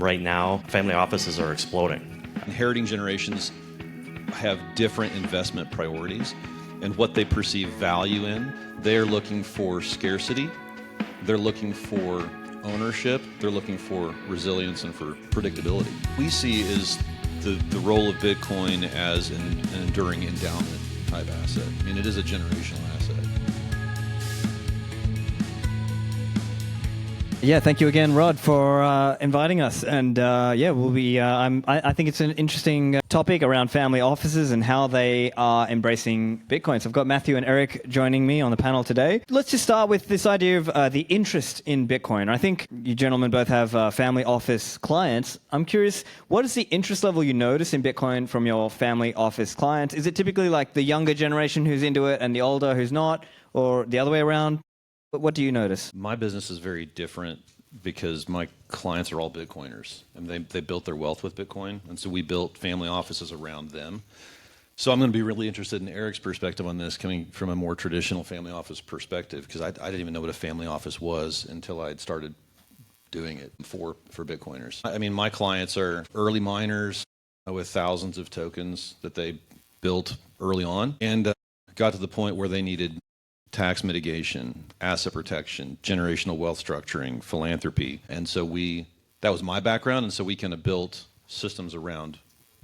Right now, family offices are exploding. Inheriting generations have different investment priorities and what they perceive value in. They're looking for scarcity, they're looking for ownership, they're looking for resilience and for predictability. We see is the role of Bitcoin as an enduring endowment type asset. I mean, it is a generational asset. Yeah, thank you again, Rod, for inviting us. And we'll be. I think it's an interesting topic around family offices and how they are embracing Bitcoin. So I've got Matthew and Eric joining me on the panel today. Let's just start with this idea of the interest in Bitcoin. I think you gentlemen both have family office clients. I'm curious, what is the interest level you notice in Bitcoin from your family office clients? Is it typically like the younger generation who's into it and the older who's not, or the other way around? But what do you notice? My business is very different because my clients are all Bitcoiners, and they built their wealth with Bitcoin, and so we built family offices around them. So I'm going to be really interested in Eric's perspective on this, coming from a more traditional family office perspective, because I didn't even know what a family office was until I'd started doing it for Bitcoiners. I mean, my clients are early miners with thousands of tokens that they built early on, and got to the point where they needed tax mitigation, asset protection, generational wealth structuring, philanthropy. And so that was my background, and so we kind of built systems around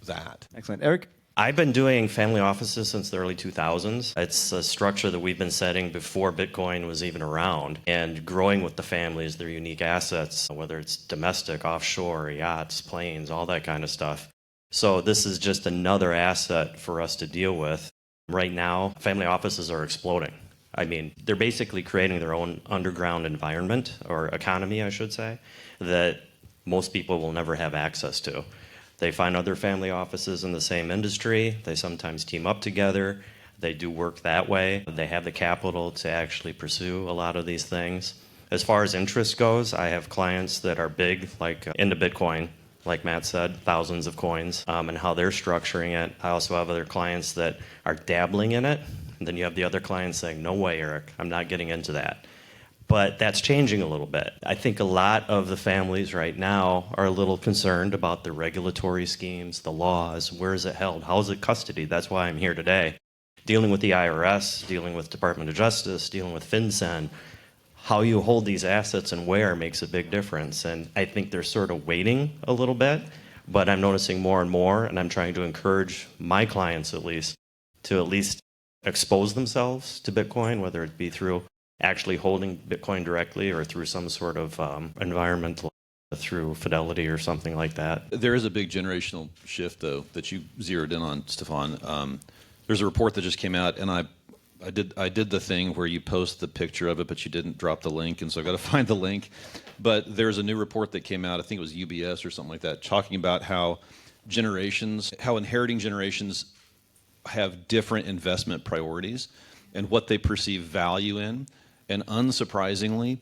that. Excellent. Eric? I've been doing family offices since the early 2000s. It's a structure that we've been setting before Bitcoin was even around, and growing with the families, their unique assets, whether it's domestic, offshore, yachts, planes, all that kind of stuff. So this is just another asset for us to deal with. Right now, family offices are exploding. I mean, they're basically creating their own underground environment, or economy, I should say, that most people will never have access to. They find other family offices in the same industry. They sometimes team up together. They do work that way. They have the capital to actually pursue a lot of these things. As far as interest goes, I have clients that are big, like into Bitcoin, like Matt said, thousands of coins, and how they're structuring it. I also have other clients that are dabbling in it. And then you have the other clients saying, no way, Eric, I'm not getting into that. But that's changing a little bit. I think a lot of the families right now are a little concerned about the regulatory schemes, the laws, where is it held, how is it custody? That's why I'm here today. Dealing with the IRS, dealing with Department of Justice, dealing with FinCEN, how you hold these assets and where makes a big difference. And I think they're sort of waiting a little bit, but I'm noticing more and more, and I'm trying to encourage my clients at least expose themselves to Bitcoin, whether it be through actually holding Bitcoin directly or through some sort of environmental, through Fidelity or something like that. There is a big generational shift, though, that you zeroed in on, Stephan. There's a report that just came out, and I did the thing where you post the picture of it, but you didn't drop the link, and so I got to find the link. But there's a new report that came out, I think it was UBS or something like that, talking about how inheriting generations have different investment priorities and what they perceive value in. And unsurprisingly,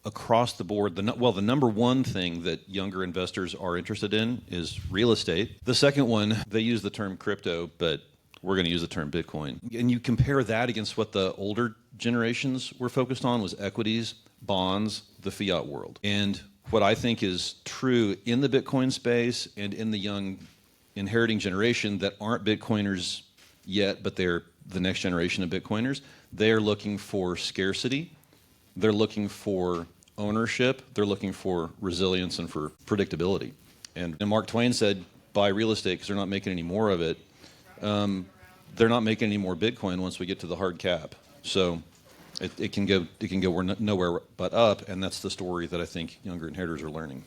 across the board, the number one thing that younger investors are interested in is real estate. The second one, they use the term crypto, but we're going to use the term Bitcoin. And you compare that against what the older generations were focused on was equities, bonds, the fiat world. And what I think is true in the Bitcoin space and in the young inheriting generation that aren't Bitcoiners yet, but they're the next generation of Bitcoiners, they're looking for scarcity, they're looking for ownership, they're looking for resilience and for predictability. And Mark Twain said, buy real estate because they're not making any more of it. They're not making any more Bitcoin once we get to the hard cap. So it can go nowhere but up, and that's the story that I think younger inheritors are learning.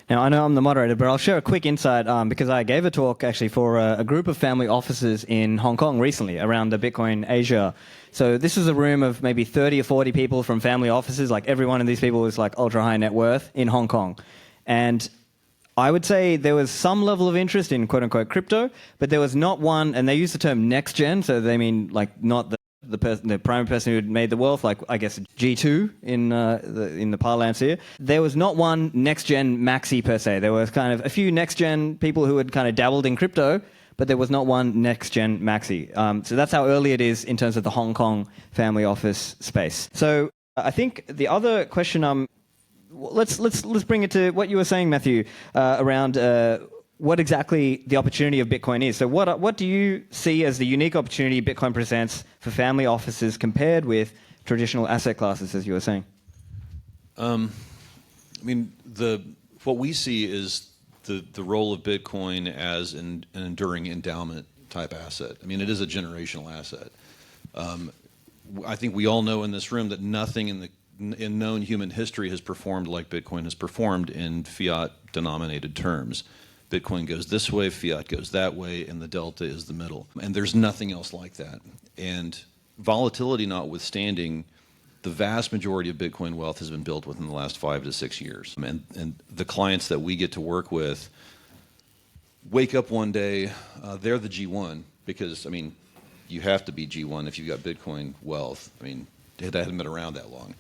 Now, I know I'm the moderator, but I'll share a quick insight because I gave a talk actually for a group of family offices in Hong Kong recently around the Bitcoin Asia. So this is a room of maybe 30 or 40 people from family offices. Like every one of these people is like ultra high net worth in Hong Kong. And I would say there was some level of interest in quote unquote crypto, but there was not one, and they use the term next gen, so they mean like not the primary person who had made the wealth, like I guess G2 in the parlance here. There was not one next gen maxi per se. There was kind of a few next gen people who had kind of dabbled in crypto, but there was not one next gen maxi. So that's how early it is in terms of the Hong Kong family office space. So I think the other question I'm let's bring it to what you were saying, Matthew, around what exactly the opportunity of Bitcoin is. So what do you see as the unique opportunity Bitcoin presents for family offices compared with traditional asset classes, as you were saying? I mean, what we see is the role of Bitcoin as an enduring endowment type asset. I mean, it is a generational asset. I think we all know in this room that nothing in known human history has performed like Bitcoin has performed in fiat-denominated terms. Bitcoin goes this way, fiat goes that way, and the delta is the middle. And there's nothing else like that. And volatility notwithstanding, the vast majority of Bitcoin wealth has been built within the last 5 to 6 years. And the clients that we get to work with wake up one day, they're the G1, because, I mean, you have to be G1 if you've got Bitcoin wealth. I mean, it hasn't been around that long.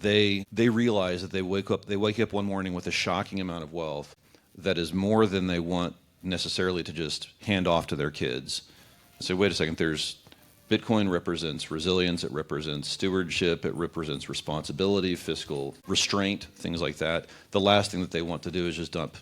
They realize that they wake up one morning with a shocking amount of wealth that is more than they want necessarily to just hand off to their kids. So wait a second, Bitcoin represents resilience, it represents stewardship, it represents responsibility, fiscal restraint, things like that. The last thing that they want to do is just dump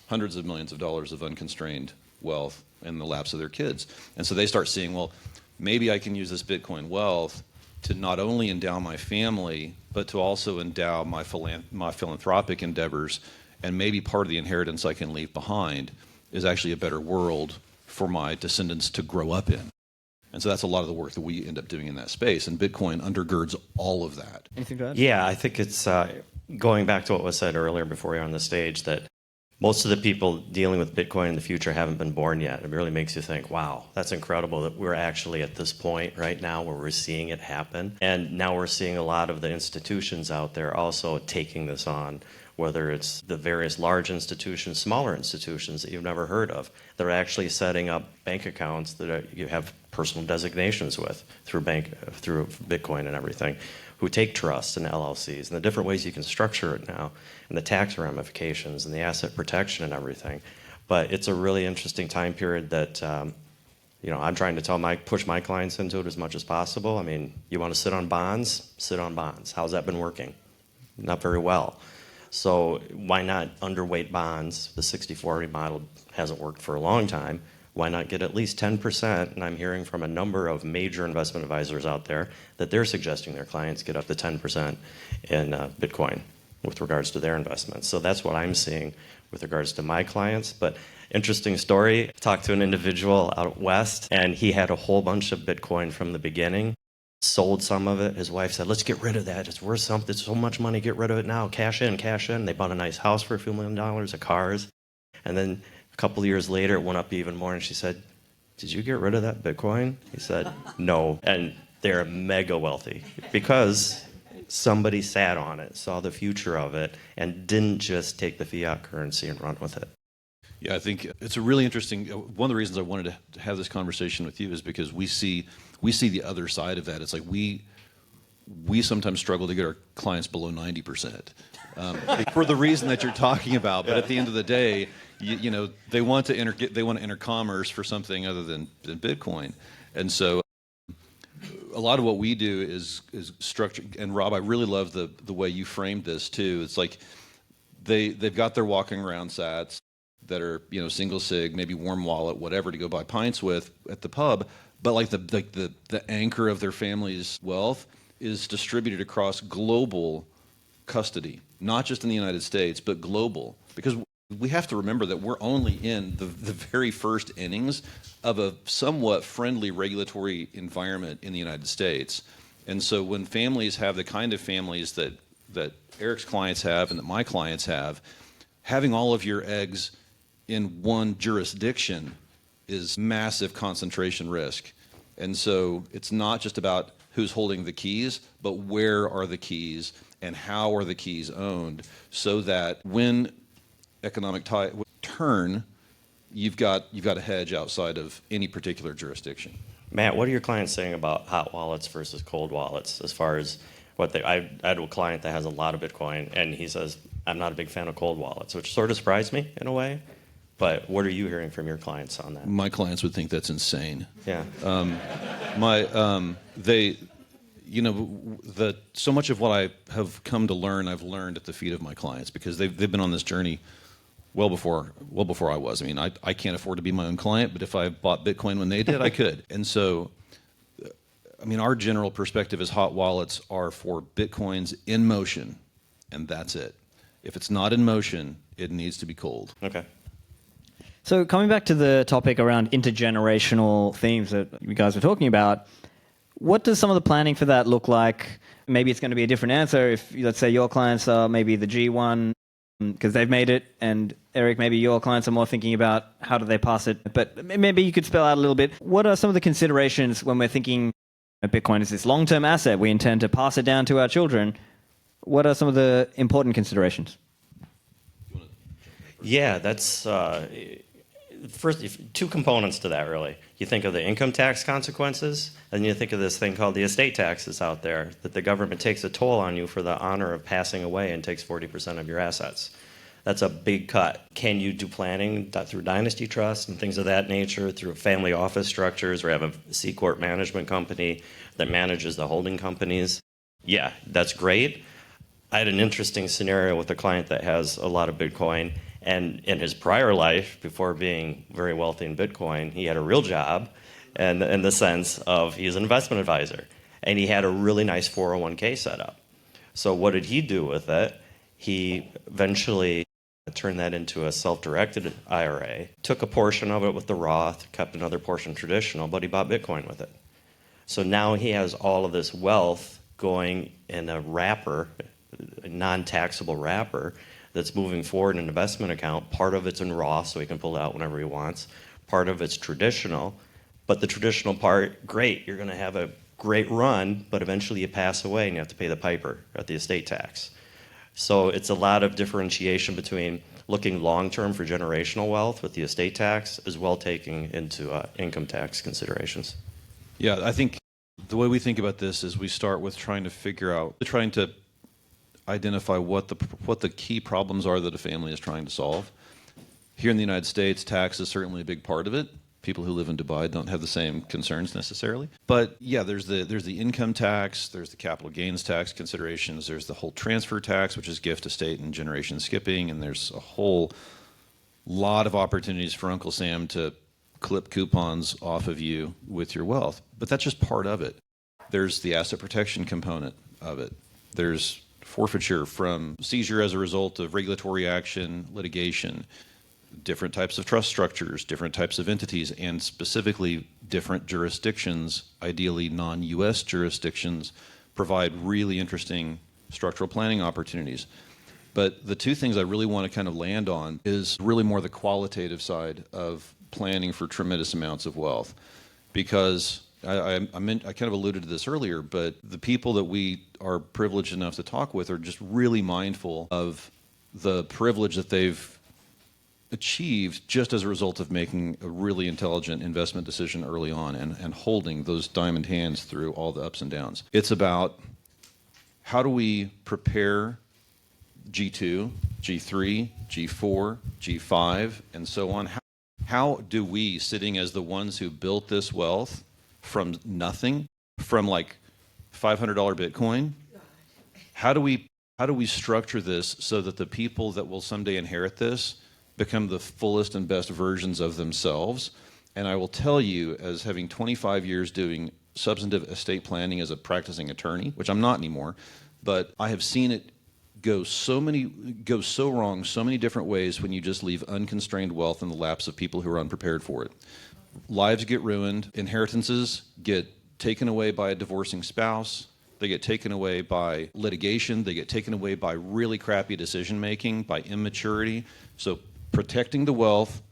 hundreds of millions of dollars of unconstrained wealth in the laps of their kids. And so they start seeing, well, maybe I can use this Bitcoin wealth to not only endow my family, but to also endow my philanthropic endeavors, and maybe part of the inheritance I can leave behind is actually a better world for my descendants to grow up in. And so that's a lot of the work that we end up doing in that space, and Bitcoin undergirds all of that. Anything to add? Yeah, I think it's going back to what was said earlier before we were on the stage, that most of the people dealing with Bitcoin in the future haven't been born yet. It really makes you think, wow, that's incredible that we're actually at this point right now where we're seeing it happen. And now we're seeing a lot of the institutions out there also taking this on, whether it's the various large institutions, smaller institutions that you've never heard of. They're actually setting up bank accounts that you have personal designations with through Bitcoin and everything, who take trusts and LLCs, and the different ways you can structure it now, and the tax ramifications and the asset protection and everything. But it's a really interesting time period that I'm trying to push my clients into it as much as possible. I mean, you want to sit on bonds? Sit on bonds. How's that been working? Not very well. So why not underweight bonds? The 60-40 model hasn't worked for a long time. Why not get at least 10%? And I'm hearing from a number of major investment advisors out there that they're suggesting their clients get up to 10% in Bitcoin with regards to their investments. So that's what I'm seeing with regards to my clients. But interesting story, I talked to an individual out west, and he had a whole bunch of Bitcoin from the beginning, sold some of it. His wife said, let's get rid of that. It's worth something. It's so much money. Get rid of it now. Cash in, cash in. They bought a nice house for a few $1 million, of cars. And then a couple of years later, it went up even more. And she said, did you get rid of that Bitcoin? He said, no. And they're mega wealthy because somebody sat on it, saw the future of it, and didn't just take the fiat currency and run with it. Yeah, I think it's a really interesting, one of the reasons I wanted to have this conversation with you is because we see the other side of that. It's like we sometimes struggle to get our clients below 90%. For the reason that you're talking about, but at the end of the day, they want to enter commerce for something other than Bitcoin, and so a lot of what we do is structured. And Rob, I really love the way you framed this too. It's like they've got their walking around sats that are single sig, maybe warm wallet, whatever, to go buy pints with at the pub, but like the anchor of their family's wealth is distributed across global custody, not just in the United States, but global. Because we have to remember that we're only in the very first innings of a somewhat friendly regulatory environment in the United States. And so when families have the kind of families that Eric's clients have and that my clients have, having all of your eggs in one jurisdiction is massive concentration risk. And so it's not just about who's holding the keys, but where are the keys and how are the keys owned, so that when economic turn, you've got a hedge outside of any particular jurisdiction. Matt, what are your clients saying about hot wallets versus cold wallets? As far as I had a client that has a lot of Bitcoin, and he says, I'm not a big fan of cold wallets, which sort of surprised me in a way. But what are you hearing from your clients on that? My clients would think that's insane. Yeah. you know, so much of what I have come to learn, I've learned at the feet of my clients, because they've been on this journey well before I was. I mean, I can't afford to be my own client, but if I bought Bitcoin when they did, I could. And so, I mean, our general perspective is hot wallets are for Bitcoins in motion, and that's it. If it's not in motion, it needs to be cold. Okay. So coming back to the topic around intergenerational themes that you guys were talking about, what does some of the planning for that look like? Maybe it's going to be a different answer if, let's say, your clients are maybe the G1 because they've made it, and Eric, maybe your clients are more thinking about how do they pass it. But maybe you could spell out a little bit. What are some of the considerations when we're thinking Bitcoin is this long-term asset, we intend to pass it down to our children? What are some of the important considerations? Yeah, that's first two components to that, really. You think of the income tax consequences, and you think of this thing called the estate taxes out there, that the government takes a toll on you for the honor of passing away and takes 40% of your assets. That's a big cut. Can you do planning through dynasty trusts and things of that nature, through family office structures, or have a C Corp management company that manages the holding companies? Yeah, that's great. I had an interesting scenario with a client that has a lot of Bitcoin, and in his prior life, before being very wealthy in Bitcoin, he had a real job, and in the sense of he's an investment advisor, and he had a really nice 401k set up. So what did he do with it? He eventually turned that into a self-directed IRA, took a portion of it with the Roth, kept another portion traditional, but he bought Bitcoin with it. So now he has all of this wealth going in a wrapper, a non-taxable wrapper, that's moving forward in an investment account. Part of it's in Roth, so he can pull it out whenever he wants. Part of it's traditional. But the traditional part, great, you're going to have a great run, but eventually you pass away and you have to pay the piper at the estate tax. So it's a lot of differentiation between looking long-term for generational wealth with the estate tax, as well taking into income tax considerations. Yeah, I think the way we think about this is we start with trying to identify what the key problems are that a family is trying to solve. Here in the United States, tax is certainly a big part of it. People who live in Dubai don't have the same concerns necessarily. But yeah, there's the income tax, there's the capital gains tax considerations, there's the whole transfer tax, which is gift, estate, and generation skipping, and there's a whole lot of opportunities for Uncle Sam to clip coupons off of you with your wealth. But that's just part of it. There's the asset protection component of it. There's forfeiture from seizure as a result of regulatory action, litigation, different types of trust structures, different types of entities, and specifically different jurisdictions, ideally non-U.S. jurisdictions, provide really interesting structural planning opportunities. But the two things I really want to kind of land on is really more the qualitative side of planning for tremendous amounts of wealth. Because I kind of alluded to this earlier, but the people that we are privileged enough to talk with are just really mindful of the privilege that they've achieved just as a result of making a really intelligent investment decision early on and holding those diamond hands through all the ups and downs. It's about how do we prepare G2, G3, G4, G5, and so on. How do we, sitting as the ones who built this wealth from nothing, from like $500 Bitcoin, how do we structure this so that the people that will someday inherit this become the fullest and best versions of themselves? And I will tell you, as having 25 years doing substantive estate planning as a practicing attorney, which I'm not anymore, but I have seen it go so wrong so many different ways when you just leave unconstrained wealth in the laps of people who are unprepared for it. Lives get ruined, inheritances get taken away by a divorcing spouse, they get taken away by litigation, they get taken away by really crappy decision making, by immaturity. So protecting the wealth,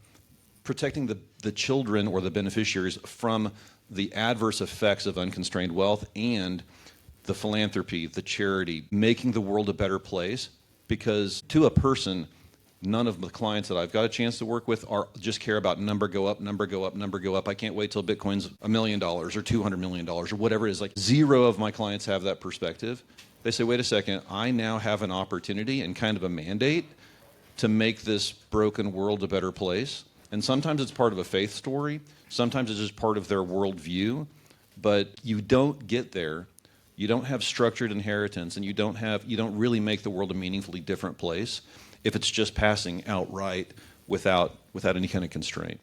protecting the children or the beneficiaries from the adverse effects of unconstrained wealth, and the philanthropy, the charity, making the world a better place. Because to a person, none of the clients that I've got a chance to work with just care about number go up, number go up, number go up. I can't wait till Bitcoin's $1 million or $200 million or whatever it is. Like zero of my clients have that perspective. They say, wait a second, I now have an opportunity and kind of a mandate to make this broken world a better place. And sometimes it's part of a faith story. Sometimes it's just part of their worldview. But you don't get there you don't have structured inheritance, and you don't really make the world a meaningfully different place if it's just passing outright without any kind of constraint.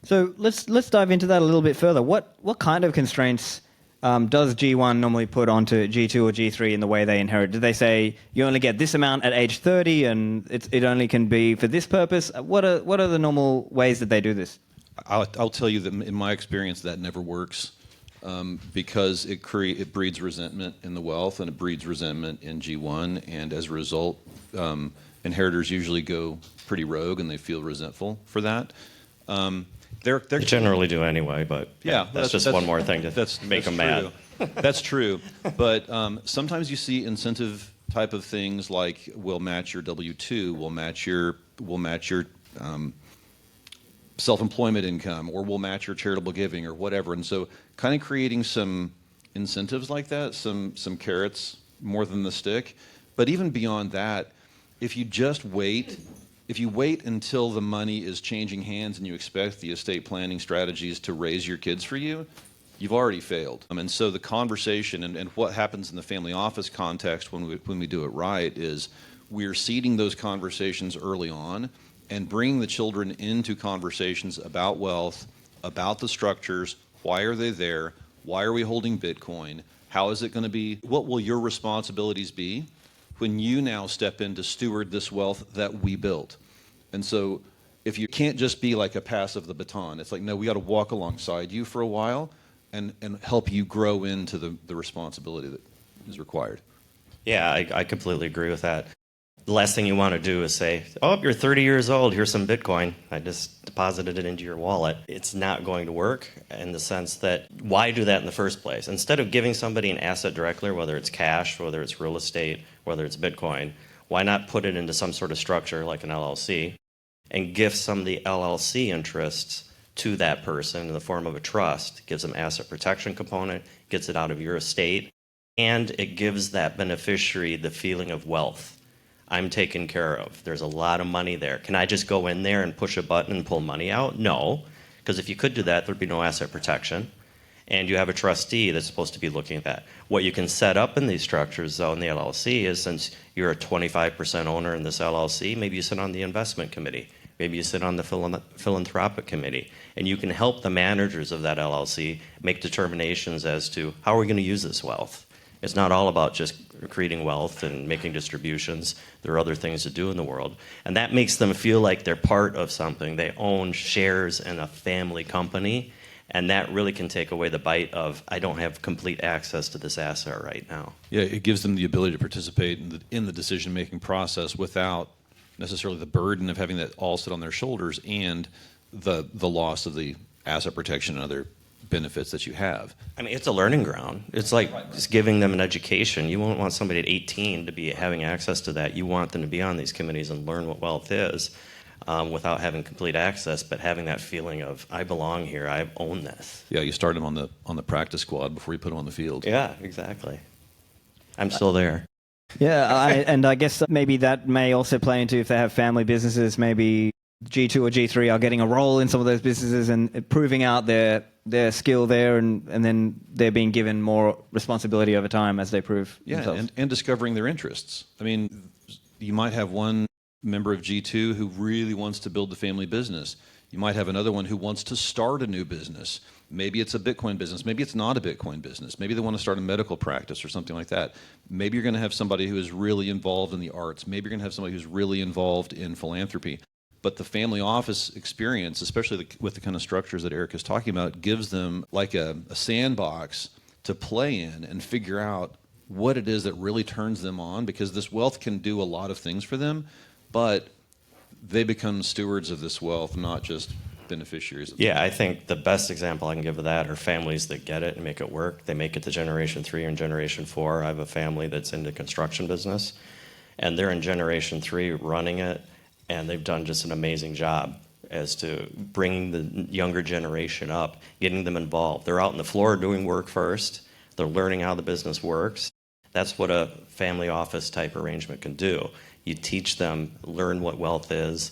So let's dive into that a little bit further. What kind of constraints does G1 normally put onto G2 or G3 in the way they inherit? Do they say you only get this amount at age 30 and it only can be for this purpose? What are the normal ways that they do this? I'll tell you that in my experience that never works, because it breeds resentment in the wealth, and it breeds resentment in G1, and as a result, inheritors usually go pretty rogue and they feel resentful for that. They generally do anyway, but yeah, that's just one more thing to make them mad. That's true. But sometimes you see incentive type of things like we'll match your W-2, we'll match your self-employment income, or we'll match your charitable giving or whatever. And so kind of creating some incentives like that, some carrots more than the stick. But even beyond that, if you wait until the money is changing hands and you expect the estate planning strategies to raise your kids for you, you've already failed. And so the conversation and what happens in the family office context when we do it right is we're seeding those conversations early on and bringing the children into conversations about wealth, about the structures, why are they there, why are we holding Bitcoin, how is it going to be, what will your responsibilities be when you now step in to steward this wealth that we built. And so if you can't just be like a pass of the baton, it's like, no, we got to walk alongside you for a while and help you grow into the responsibility that is required. Yeah, I completely agree with that. The last thing you want to do is say, oh, you're 30 years old, here's some Bitcoin. I just deposited it into your wallet. It's not going to work in the sense that, why do that in the first place? Instead of giving somebody an asset directly, whether it's cash, whether it's real estate, whether it's Bitcoin, why not put it into some sort of structure like an LLC and gift some of the LLC interests to that person in the form of a trust? It gives them asset protection component, gets it out of your estate, and it gives that beneficiary the feeling of wealth. I'm taken care of. There's a lot of money there. Can I just go in there and push a button and pull money out? No, because if you could do that, there'd be no asset protection. And you have a trustee that's supposed to be looking at that. What you can set up in these structures, though, in the LLC is, since you're a 25% owner in this LLC, maybe you sit on the investment committee. Maybe you sit on the philanthropic committee. And you can help the managers of that LLC make determinations as to how are we going to use this wealth. It's not all about just creating wealth and making distributions. There are other things to do in the world. And that makes them feel like they're part of something. They own shares in a family company. And that really can take away the bite of, I don't have complete access to this asset right now. Yeah, it gives them the ability to participate in the decision-making process without necessarily the burden of having that all sit on their shoulders and the loss of the asset protection and other benefits that you have. I mean, it's a learning ground. It's like just giving them an education. You won't want somebody at 18 to be having access to that. You want them to be on these committees and learn what wealth is without having complete access, but having that feeling of, I belong here, I own this. Yeah, you start them on the practice squad before you put them on the field. Yeah, exactly. I'm still there. Yeah, I guess maybe that may also play into, if they have family businesses, maybe G2 or G3 are getting a role in some of those businesses and proving out their skill there, and then they're being given more responsibility over time as they prove themselves. And discovering their interests. I mean, you might have one member of G2 who really wants to build the family business. You might have another one who wants to start a new business. Maybe it's a Bitcoin business. Maybe it's not a Bitcoin business. Maybe they want to start a medical practice or something like that. Maybe you're going to have somebody who is really involved in the arts. Maybe you're going to have somebody who's really involved in philanthropy. But the family office experience, especially with the kind of structures that Eric is talking about, gives them like a sandbox to play in and figure out what it is that really turns them on, because this wealth can do a lot of things for them, but they become stewards of this wealth, not just beneficiaries. Yeah, I think the best example I can give of that are families that get it and make it work. They make it to Generation 3 and Generation 4. I have a family that's in the construction business, and they're in Generation 3 running it, and they've done just an amazing job as to bringing the younger generation up, getting them involved. They're out on the floor doing work first. They're learning how the business works. That's what a family office type arrangement can do. You teach them, learn what wealth is,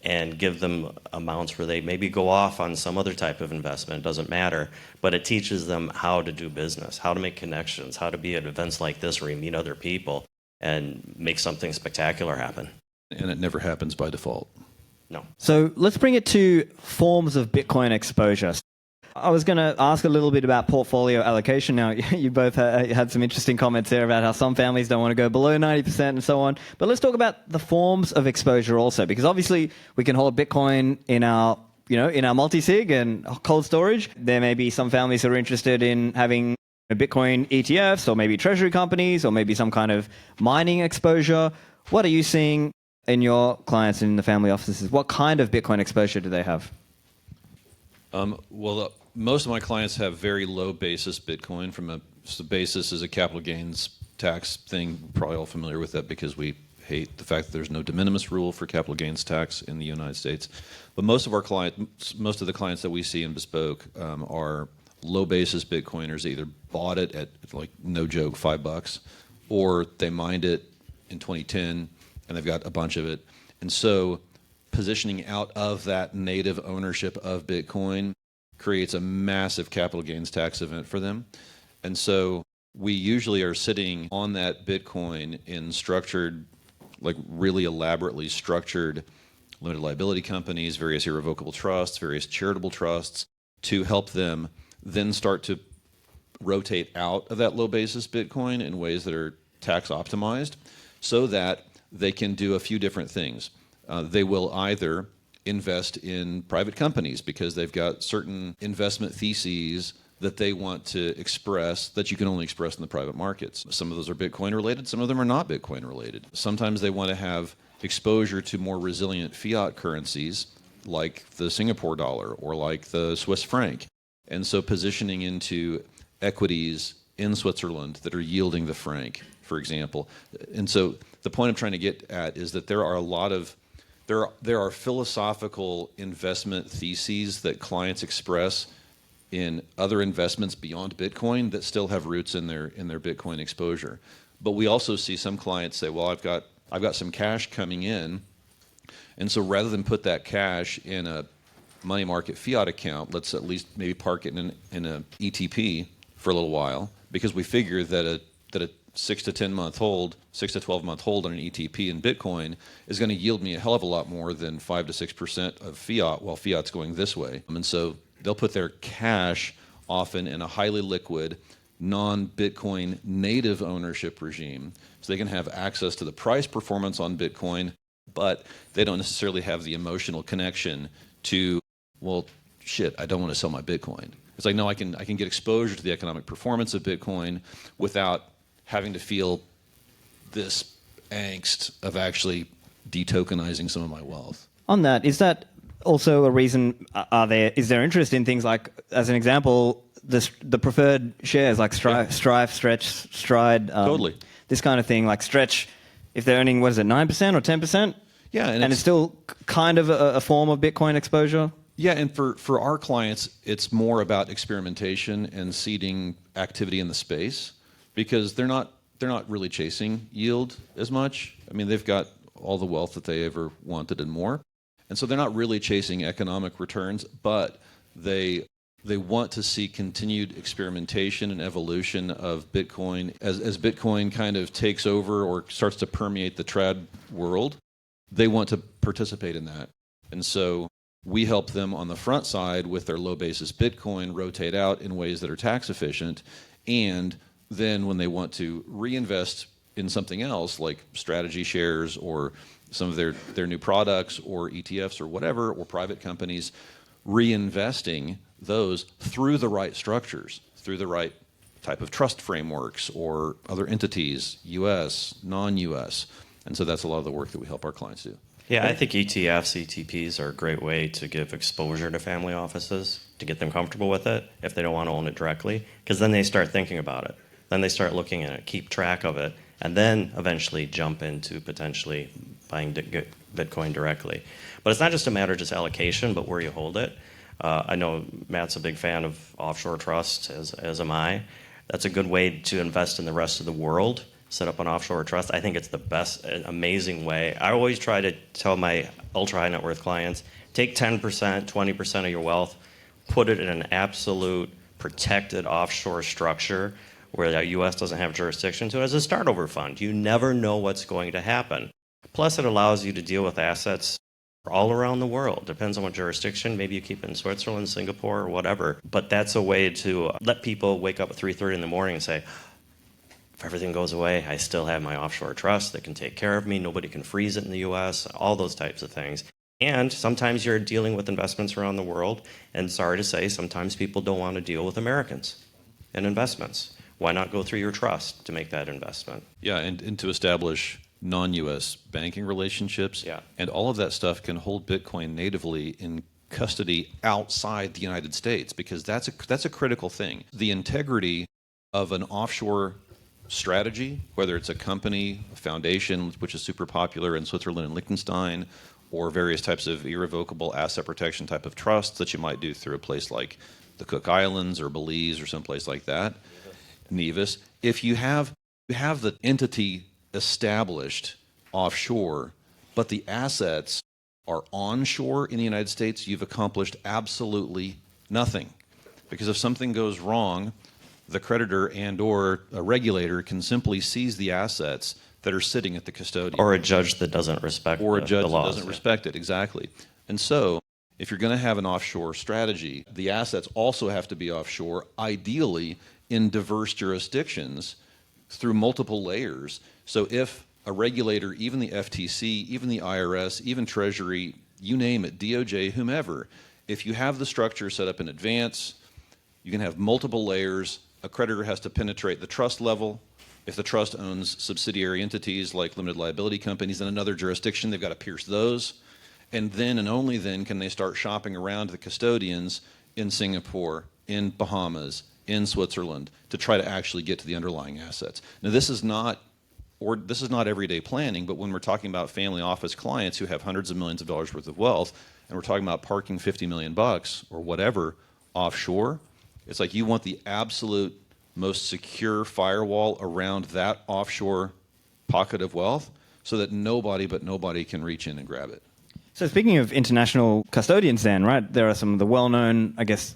and give them amounts where they maybe go off on some other type of investment. It doesn't matter, but it teaches them how to do business, how to make connections, how to be at events like this where you meet other people and make something spectacular happen. And it never happens by default. No. So let's bring it to forms of Bitcoin exposure. I was going to ask a little bit about portfolio allocation. Now, you both had some interesting comments there about how some families don't want to go below 90% and so on. But let's talk about the forms of exposure also, because obviously we can hold Bitcoin in our, in our multi-sig and cold storage. There may be some families that are interested in having Bitcoin ETFs or maybe treasury companies or maybe some kind of mining exposure. What are you seeing in your clients in the family offices? What kind of Bitcoin exposure do they have? Most of my clients have very low basis Bitcoin. So basis is a capital gains tax thing. We're probably all familiar with that because we hate the fact that there's no de minimis rule for capital gains tax in the United States. But most of the clients that we see in Bespoke are low basis Bitcoiners. They either bought it at, like, no joke, $5, or they mined it in 2010 and they've got a bunch of it. And so positioning out of that native ownership of Bitcoin creates a massive capital gains tax event for them. And so we usually are sitting on that Bitcoin in structured, like really elaborately structured limited liability companies, various irrevocable trusts, various charitable trusts, to help them then start to rotate out of that low basis Bitcoin in ways that are tax optimized so that they can do a few different things. They will either invest in private companies because they've got certain investment theses that they want to express that you can only express in the private markets. Some of those are Bitcoin related, some of them are not Bitcoin related. Sometimes they want to have exposure to more resilient fiat currencies like the Singapore dollar or like the Swiss franc. And so positioning into equities in Switzerland that are yielding the franc, for example. And so the point I'm trying to get at is that there are philosophical investment theses that clients express in other investments beyond Bitcoin that still have roots in their Bitcoin exposure. But we also see some clients say, well, I've got some cash coming in, and so rather than put that cash in a money market fiat account, let's at least maybe park it in an ETP for a little while, because we figure that a 6 to 12 month hold on an ETP in Bitcoin is going to yield me a hell of a lot more than 5 to 6% of fiat while fiat's going this way. And so they'll put their cash often in a highly liquid, non-Bitcoin native ownership regime so they can have access to the price performance on Bitcoin, but they don't necessarily have the emotional connection to, well, shit, I don't want to sell my Bitcoin. It's like, no, I can get exposure to the economic performance of Bitcoin without having to feel this angst of actually detokenizing some of my wealth. On that, is that also a reason? Is there interest in things like, as an example, the preferred shares like Stripe, Stretch, Stride, Totally. This kind of thing, like Stretch, if they're earning 9% or 10%? Yeah, and it's still kind of a form of Bitcoin exposure. Yeah, and for our clients, it's more about experimentation and seeding activity in the space, because they're not really chasing yield as much. I mean, they've got all the wealth that they ever wanted and more, and so they're not really chasing economic returns, but they want to see continued experimentation and evolution of Bitcoin as Bitcoin kind of takes over or starts to permeate the trad world. They want to participate in that, and so we help them on the front side with their low basis Bitcoin rotate out in ways that are tax efficient, and then when they want to reinvest in something else like strategy shares or some of their new products or ETFs or whatever, or private companies, reinvesting those through the right structures, through the right type of trust frameworks or other entities, US, non-US. And so that's a lot of the work that we help our clients do. Yeah, I think ETFs, ETPs are a great way to give exposure to family offices, to get them comfortable with it if they don't want to own it directly, because then they start thinking about it. Then they start looking at it, keep track of it, and then eventually jump into potentially buying Bitcoin directly. But it's not just a matter of just allocation, but where you hold it. I know Matt's a big fan of offshore trusts, as am I. That's a good way to invest in the rest of the world set up an offshore trust. I think it's the best, amazing way. I always try to tell my ultra high net worth clients, take 10%, 20% of your wealth, put it in an absolute protected offshore structure where the U.S. doesn't have jurisdiction to it as a start over fund. You never know what's going to happen. Plus, it allows you to deal with assets all around the world. Depends on what jurisdiction. Maybe you keep it in Switzerland, Singapore, or whatever. But that's a way to let people wake up at 3:30 in the morning and say, if everything goes away, I still have my offshore trust that can take care of me. Nobody can freeze it in the U.S., all those types of things. And sometimes you're dealing with investments around the world, and sorry to say, sometimes people don't want to deal with Americans and investments. Why not go through your trust to make that investment? Yeah, and to establish non-U.S. banking relationships. Yeah. And all of that stuff can hold Bitcoin natively in custody outside the United States, because that's a critical thing. The integrity of an offshore strategy, whether it's a company, a foundation, which is super popular in Switzerland and Liechtenstein, or various types of irrevocable asset protection type of trusts that you might do through a place like the Cook Islands or Belize or someplace like that, Nevis. If you have the entity established offshore, but the assets are onshore in the United States, you've accomplished absolutely nothing. Because if something goes wrong, the creditor and or a regulator can simply seize the assets that are sitting at the custodian. Or a judge that doesn't respect Or a judge the laws. that doesn't respect it, exactly. And so, if you're going to have an offshore strategy, the assets also have to be offshore, ideally in diverse jurisdictions through multiple layers. So if a regulator, even the FTC, even the IRS, even Treasury, you name it, DOJ, whomever, if you have the structure set up in advance, you can have multiple layers. A creditor has to penetrate the trust level. If the trust owns subsidiary entities like limited liability companies in another jurisdiction, they've got to pierce those. And then and only then can they start shopping around the custodians in Singapore, in Bahamas, in Switzerland to try to actually get to the underlying assets. Now, this is not everyday planning, but when we're talking about family office clients who have hundreds of millions of dollars worth of wealth, and we're talking about parking $50 million or whatever offshore, it's like you want the absolute most secure firewall around that offshore pocket of wealth so that nobody can reach in and grab it. So speaking of international custodians then, right, there are some of the well-known, I guess,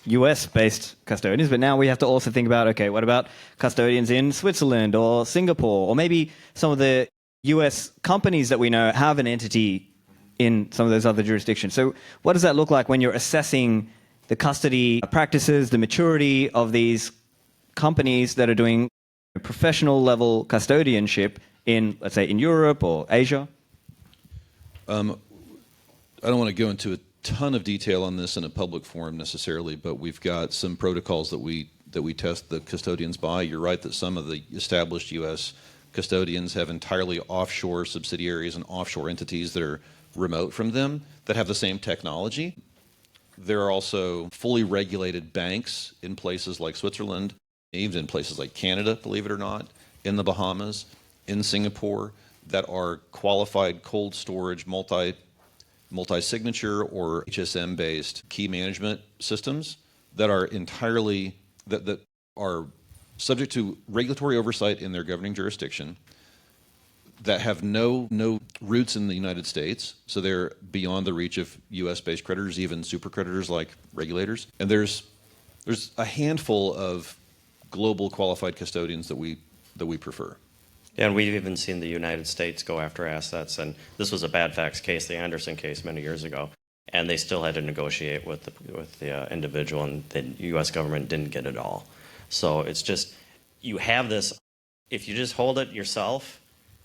US-based custodians, but now we have to also think about, okay, what about custodians in Switzerland or Singapore, or maybe some of the US companies that we know have an entity in some of those other jurisdictions. So what does that look like when you're assessing the custody practices, the maturity of these companies that are doing professional level custodianship in, let's say, in Europe or Asia? I don't want to go into a ton of detail on this in a public forum necessarily, but we've got some protocols that we test the custodians by. You're right that some of the established U.S. custodians have entirely offshore subsidiaries and offshore entities that are remote from them that have the same technology. There are also fully regulated banks in places like Switzerland, even in places like Canada, believe it or not, in the Bahamas, in Singapore, that are qualified cold storage, multi-signature or HSM-based key management systems that are entirely, that are subject to regulatory oversight in their governing jurisdiction, that have no roots in the United States, so they're beyond the reach of U.S.-based creditors, even super creditors like regulators. And there's a handful of global qualified custodians that we prefer. Yeah, and we've even seen the United States go after assets, and this was a bad facts case, the Anderson case many years ago, and they still had to negotiate with the individual, and the U.S. government didn't get it all. So it's just, you have this, if you just hold it yourself,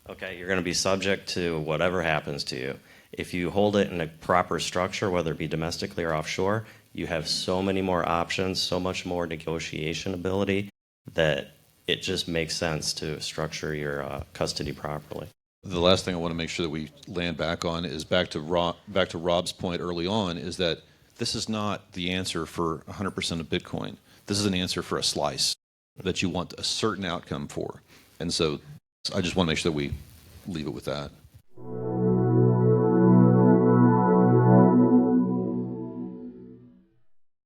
okay, you're going to be subject to whatever happens to you. If you hold it in a proper structure, whether it be domestically or offshore, you have so many more options, so much more negotiation ability that it just makes sense to structure your custody properly. The last thing I want to make sure that we land back on is back to Rob's point early on, is that this is not the answer for 100% of Bitcoin. This is an answer for a slice that you want a certain outcome for. And so I just want to make sure that we leave it with that.